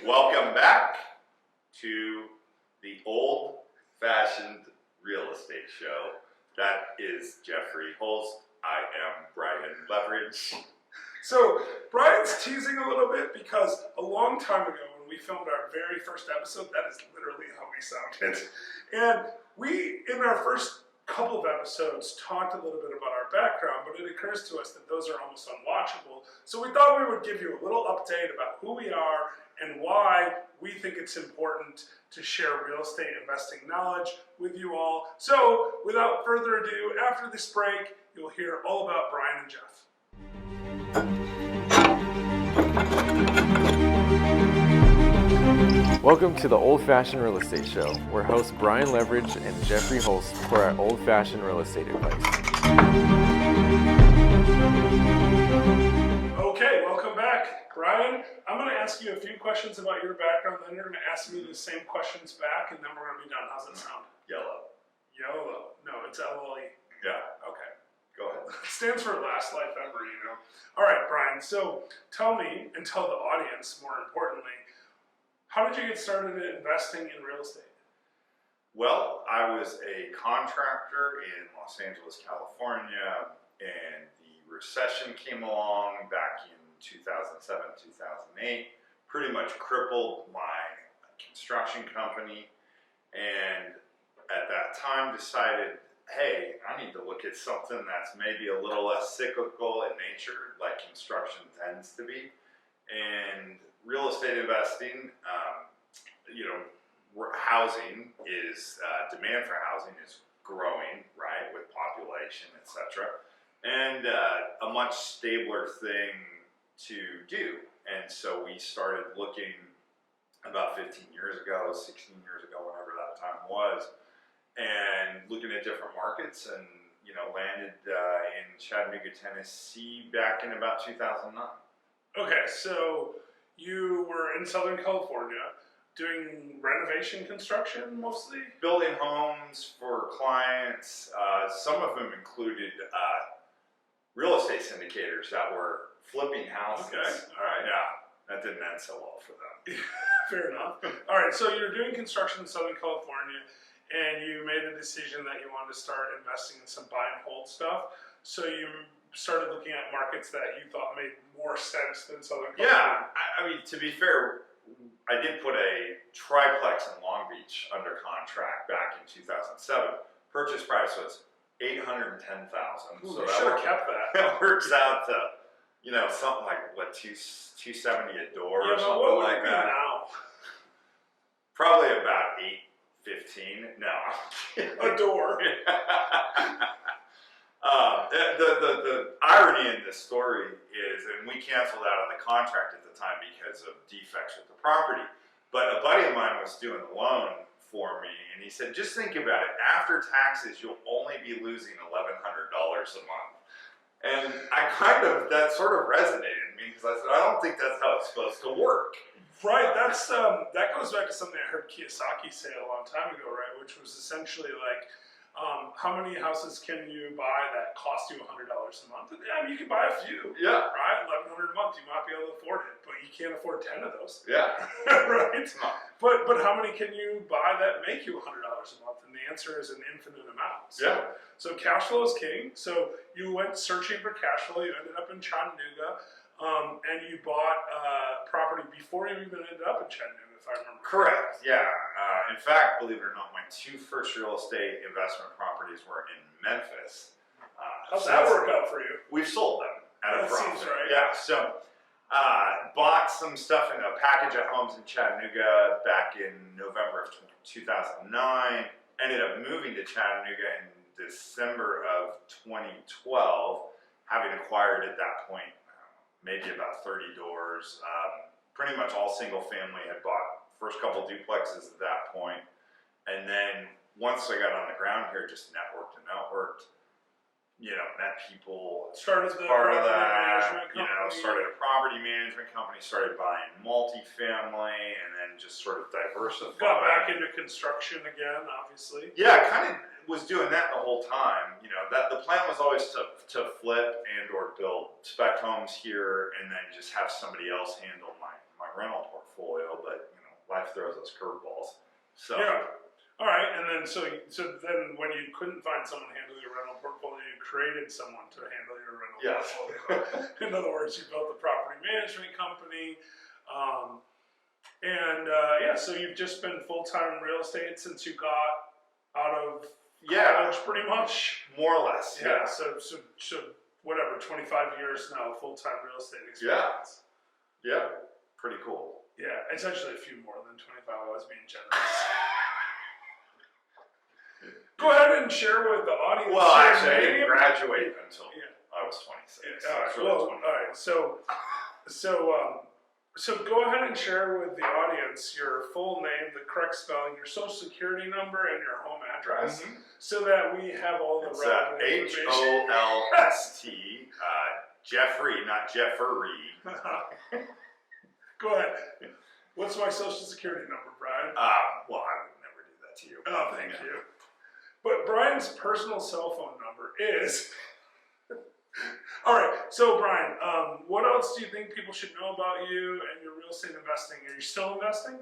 Welcome back to the old-fashioned real estate show. That is Jeffrey Holst. I am Brian Levredge. So Brian's teasing a little bit because a long time ago when we filmed our very first episode, that is literally how we sounded. And we, in our first couple of episodes, talked a little bit about our background, but it occurs to us that those are almost unwatchable. So we thought we would give you a little update about who we are and why we think it's important to share real estate investing knowledge with you all. So without further ado, after this break, you'll hear all about Brian and Jeff. Welcome to the Old Fashioned Real Estate Show, where hosts Brian Levredge and Jeffrey Holst for our old fashioned real estate advice. Okay, welcome back. Brian, I'm going to ask you a few questions about your background, then you're going to ask me the same questions back, and then we're going to be done. How's that sound? Yellow. YOLO. No, it's LLE. Yeah, okay. Go ahead. It stands for last life ever, you know. All right, Brian, so tell me, and tell the audience more importantly, how did you get started in investing in real estate? Well, I was a contractor in Los Angeles, California, and the recession came along back in 2007, 2008, pretty much crippled my construction company, and at that time decided, hey, I need to look at something that's maybe a little less cyclical in nature, like construction tends to be. And real estate investing, housing is, demand for housing is growing, right, with population, etc. And a much stabler thing to do. And so we started looking about 15 years ago, 16 years ago, whenever that time was, and looking at different markets, and landed in Chattanooga, Tennessee back in about 2009. Okay, so you were in Southern California doing renovation construction mostly? Building homes for clients. Some of them included real estate syndicators that were flipping houses. Okay, all right. Yeah, that didn't end so well for them. Fair enough. All right, so you're doing construction in Southern California, and you made a decision that you wanted to start investing in some buy and hold stuff. So you started looking at markets that you thought made more sense than Southern California. Yeah, I mean, to be fair, I did put a triplex in Long Beach under contract back in 2007. Purchase price was $810,000. So that should have kept that. That works out to, something like what, $270 a door or something what would like it be that. now? Probably about $815. No. A door. The irony in this story is, and we canceled out of the contract at the time because of defects with the property, but a buddy of mine was doing a loan for me, and he said, just think about it, after taxes, you'll only be losing $1,100 a month. And that sort of resonated with me, because I said, I don't think that's how it's supposed to work. Right, that goes back to something I heard Kiyosaki say a long time ago, right? Which was essentially like, how many houses can you buy that cost you $100 a month? I mean, you can buy a few, yeah, right? $1,100 a month, you might be able to afford it, but you can't afford 10 of those. Yeah, right. But how many can you buy that make you $100 a month? And the answer is an infinite amount. So cash flow is king. So you went searching for cash flow. You ended up in Chattanooga. And you bought property before you even ended up in Chattanooga, if I remember. Correct, yeah. In fact, believe it or not, my two first real estate investment properties were in Memphis. How'd that work out for you? We've sold them at a profit. Seems right. Yeah, so bought some stuff in a package of homes in Chattanooga back in November of 2009. Ended up moving to Chattanooga in December of 2012, having acquired at that point maybe about 30 doors. Pretty much all single family. Had bought first couple duplexes at that point. And then once I got on the ground here, just networked, met people. Started the part of property that, management company. started a property management company, started buying multifamily, and then just sort of diversified. Got back into construction again, obviously. Yeah, kind of was doing that the whole time. That the plan was always to flip and or build spec homes here, and then just have somebody else handle my rental portfolio. But life throws us curveballs. So Yeah. All right, and then so then when you couldn't find someone to handle your rental portfolio, you created someone to handle your rental yes. portfolio. In other words, you built the property management company, so you've just been full-time in real estate since you got out of college, pretty much. More or less. Yeah. So whatever, 25 years now, full-time real estate experience. Yeah. Pretty cool. Yeah, it's actually a few more than 25. I was being generous. Go ahead and share with the audience. Well, actually, I didn't graduate until I was 26. All right. So Well, all right. So go ahead and share with the audience your full name, the correct spelling, your social security number, and your home address, so that we have all the relevant information. HOLST, Jeffrey, not Jeffery. Go ahead. What's my social security number, Brian? Well, I would never do that to you. Oh, thank you. But Brian's personal cell phone number is... All right, so Brian, what else do you think people should know about you and your real estate investing? Are you still investing?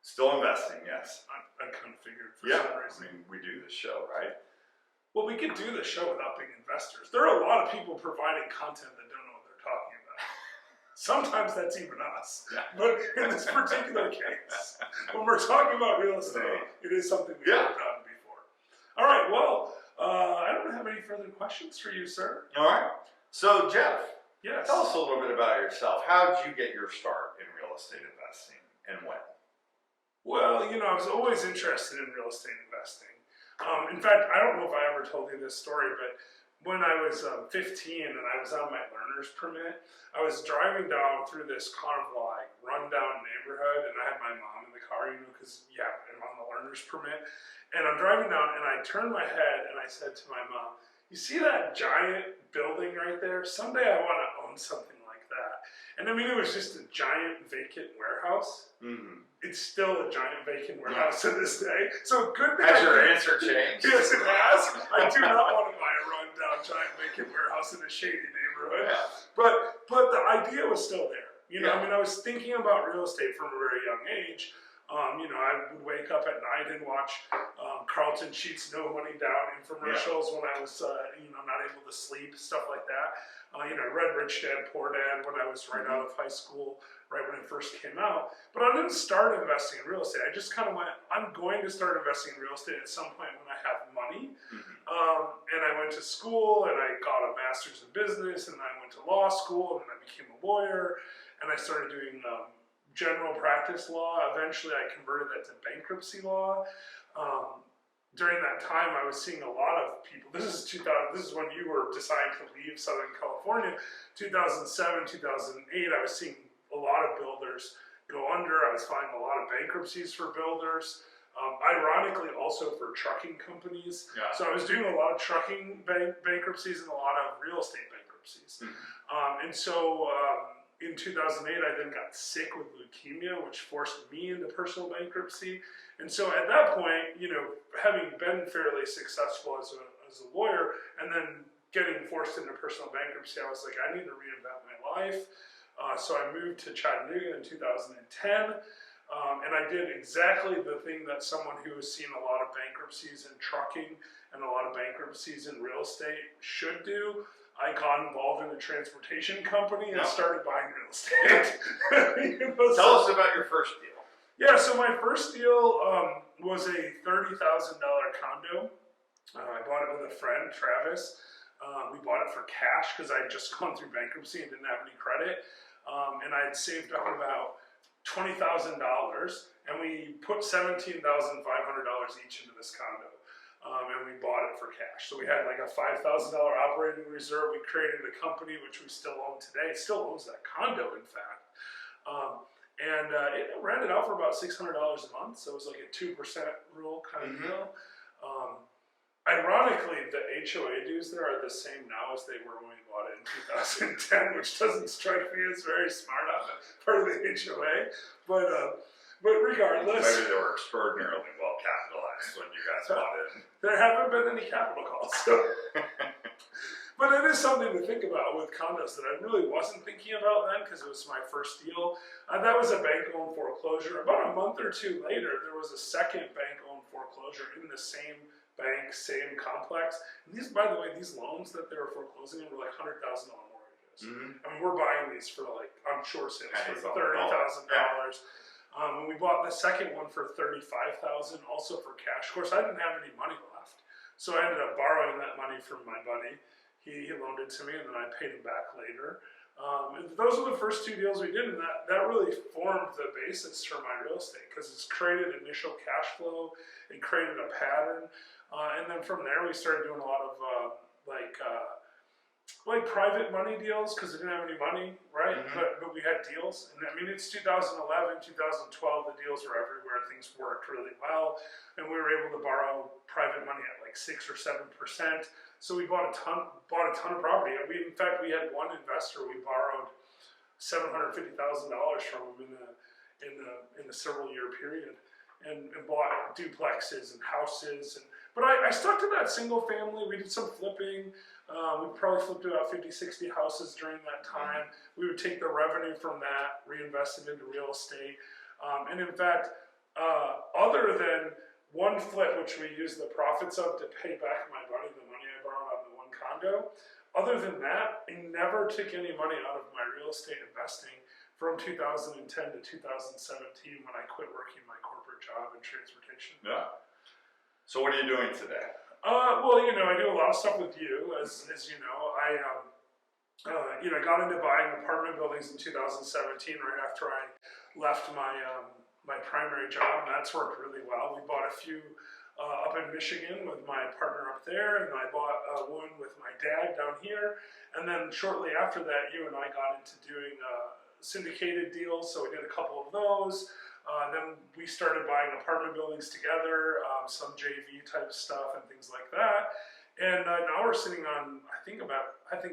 Still investing, yes. I kind of figured for some reason. I mean, we do this show, right? Well, we could do the show without being investors. There are a lot of people providing content that don't know what they're talking about. Sometimes that's even us. Yeah. But in this particular case, when we're talking about real estate, it is something we've done before. All right, well, I don't have any further questions for you, sir. All right. So, Jeff, yes. Tell us a little bit about yourself. How did you get your start in real estate investing and when? Well, I was always interested in real estate investing. In fact, I don't know if I ever told you this story, but when I was 15 and I was on my learner's permit, I was driving down through this kind of like rundown neighborhood, and I had my mom in the car, because I'm on the learner's permit. And I'm driving down, and I turned my head, and I said to my mom, "You see that giant building right there? Someday I want to own something like that." And I mean, it was just a giant vacant warehouse. Mm-hmm. It's still a giant vacant warehouse to this day. So good thing. Has your answer changed? Yes, it has. I do not want to buy a rundown giant vacant warehouse in a shady neighborhood. Yeah. But the idea was still there. I mean, I was thinking about real estate from a very young age. I would wake up at night and watch Carlton Sheets No Money Down infomercials when I was, not able to sleep, stuff like that. I read Rich Dad, Poor Dad when I was right out of high school, right when it first came out. But I didn't start investing in real estate. I just kind of went, I'm going to start investing in real estate at some point when I have money. And I went to school and I got a master's in business, and I went to law school, and then I became a lawyer, and I started doing general practice law. Eventually I converted that to bankruptcy law. During that time I was seeing a lot of people. This is when you were deciding to leave Southern California. 2007, 2008, I was seeing a lot of builders go under. I was finding a lot of bankruptcies for builders. Ironically also for trucking companies. Yeah. So I was doing a lot of trucking bankruptcies and a lot of real estate bankruptcies. In 2008, I then got sick with leukemia, which forced me into personal bankruptcy. And so at that point, having been fairly successful as a lawyer, and then getting forced into personal bankruptcy, I was like, I need to reinvent my life. So I moved to Chattanooga in 2010, and I did exactly the thing that someone who has seen a lot of bankruptcies in trucking and a lot of bankruptcies in real estate should do. I got involved in a transportation company and started buying real estate. Tell us about your first deal. Yeah, so my first deal was a $30,000 condo. I bought it with a friend, Travis. We bought it for cash because I had just gone through bankruptcy and didn't have any credit. And I had saved up about $20,000, and we put $17,500 each into this condo. And we bought it for cash. So we had like a $5,000 operating reserve. We created a company, which we still own today. It still owns that condo, in fact. And it rented out for about $600 a month. So it was like a 2% rule kind of deal. Ironically, the HOA dues there are the same now as they were when we bought it in 2010, which doesn't strike me as very smart on the part of the HOA. But regardless, maybe they were extraordinarily well capitalized when you guys bought it. There haven't been any capital calls. So. But it is something to think about with condos that I really wasn't thinking about then because it was my first deal. That was a bank-owned foreclosure. About a month or two later, there was a second bank-owned foreclosure in the same bank, same complex. And these, by the way, these loans that they were foreclosing were like $100,000 mortgages. I mean, we're buying these for like, on short sales for $30,000. And we bought the second one for $35,000, also for cash. Of course, I didn't have any money left, so I ended up borrowing that money from my buddy. He loaned it to me, and then I paid him back later. And those were the first two deals we did, and that really formed the basis for my real estate because it's created initial cash flow, it created a pattern, and then from there we started doing a lot of like private money deals because we didn't have any money, right? But we had deals, and I mean it's 2011, 2012. The deals were everywhere. Things worked really well, and we were able to borrow private money at like 6 or 7%. So we bought a ton of property. In fact, we had one investor we borrowed $750,000 from him in a several year period, and bought duplexes and houses. But I stuck to that single family. We did some flipping. We probably flipped about 50, 60 houses during that time. We would take the revenue from that, reinvest it into real estate. And in fact, other than one flip, which we used the profits of to pay back my buddy the money I borrowed on the one condo, other than that, I never took any money out of my real estate investing from 2010 to 2017 when I quit working my corporate job in transportation. Yeah. So what are you doing today? Well, I do a lot of stuff with you, as you know. I got into buying apartment buildings in 2017, right after I left my primary job, and that's worked really well. We bought a few up in Michigan with my partner up there, and I bought one with my dad down here. And then shortly after that, you and I got into doing syndicated deals, so we did a couple of those. Then we started buying apartment buildings together, some JV type stuff and things like that. And now we're sitting on, I think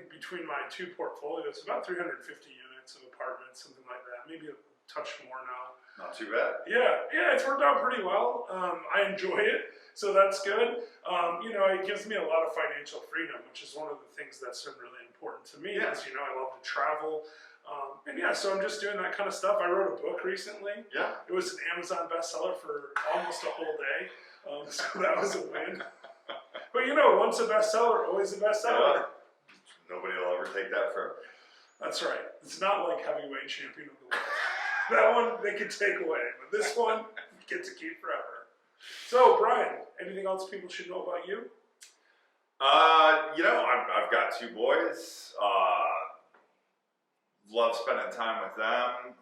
between my two portfolios, about 350 units of apartments, something like that. Maybe a touch more now. Not too bad. Yeah, it's worked out pretty well. I enjoy it, so that's good. It gives me a lot of financial freedom, which is one of the things that's been really important to me. As you know, I love to travel. So I'm just doing that kind of stuff. I wrote a book recently. Yeah. It was an Amazon bestseller for almost a whole day. So that was a win. But once a bestseller, always a bestseller. Nobody will ever take that from me. That's right. It's not like heavyweight champion of the world. That one they can take away, but this one you get to keep forever. So Brian, anything else people should know about you? I've got two boys. Love spending time with them.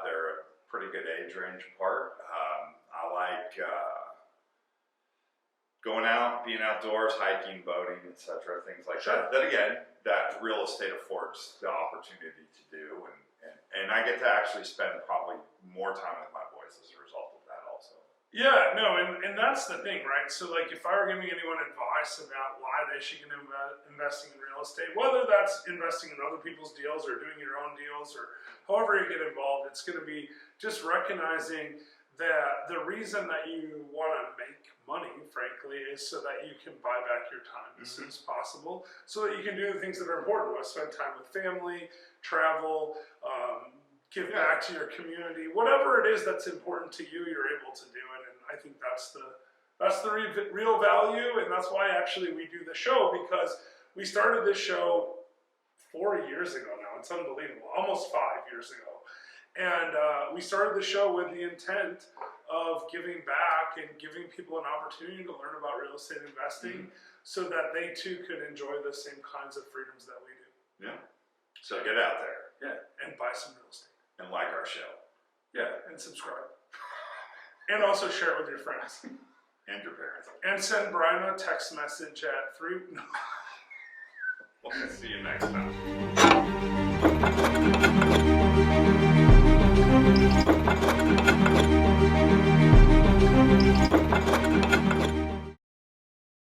They're a pretty good age range apart. I like going out, being outdoors, hiking, boating, etc., things like that. Then again, that real estate affords the opportunity to do, and I get to actually spend probably more time with my boys as a result of that also. Yeah, no, and that's the thing, right? So like if I were giving anyone advice about why they should get investing in real estate, whether that's investing in other people's deals or doing your own deals or however you get involved, it's going to be just recognizing that the reason that you want to make money, frankly, is so that you can buy back your time as soon as possible, so that you can do the things that are important, like spend time with family, travel, give back to your community, whatever it is that's important to you, you're able to do it. And I think that's the real value, and that's why actually we do the show, because we started this show 4 years ago now. It's unbelievable, almost 5 years ago. And we started the show with the intent of giving back and giving people an opportunity to learn about real estate investing so that they too could enjoy the same kinds of freedoms that we do. Yeah. So get out there. Yeah, and buy some real estate. And like our show. Yeah, and subscribe. And also share it with your friends. And your parents. And send Brian a text message at 3... We'll see you next time.